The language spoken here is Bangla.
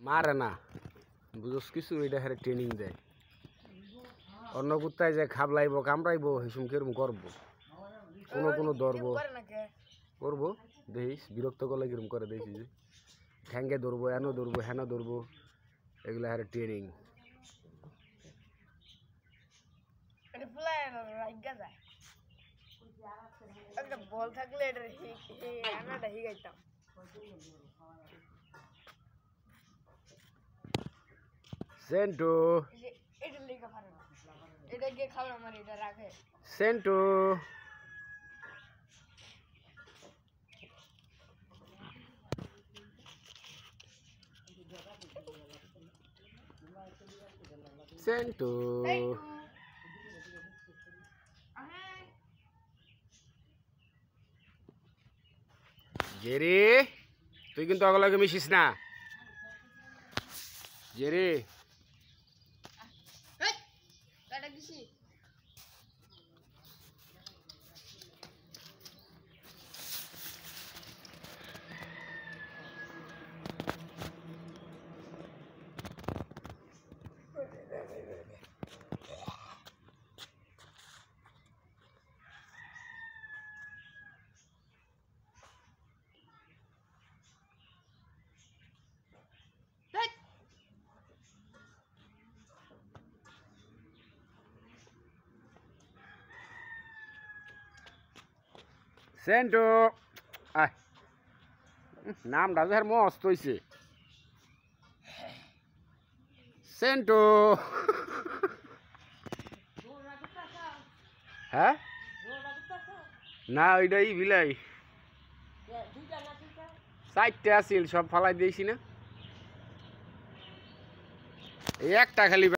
মারে না বুঝোস কিছু এটা হেরে ট্রেনিং দেয় অন্য কুত্তায় যে খাবলাইব কামড়াইব হিসুম কিরম করবো কোনো কোনো ধরবো করবো দেখিস বিরক্ত করলে কিরম করে দেখিস যে ঠ্যাঙ্গে ধরবো এনো ধরবো হেনো ধরবো এগুলো হেরে ট্রেনিং বল থাকলে হিগাইতাম সেন্টু এটা লেখা পারে না এটা গিয়ে খাবার আমার এটা রাখে সেন্টু সেন্টু জেরি তুই কিন্তু অগলাকে মিশিস না জেরি সেন্টু আয় নামটা যে মস্ত হইছে সেন্টু হ্যাঁ না ওইটাই বিলাই 4টে আছিল সব ফালাই দিয়েছি না এই একটা খালি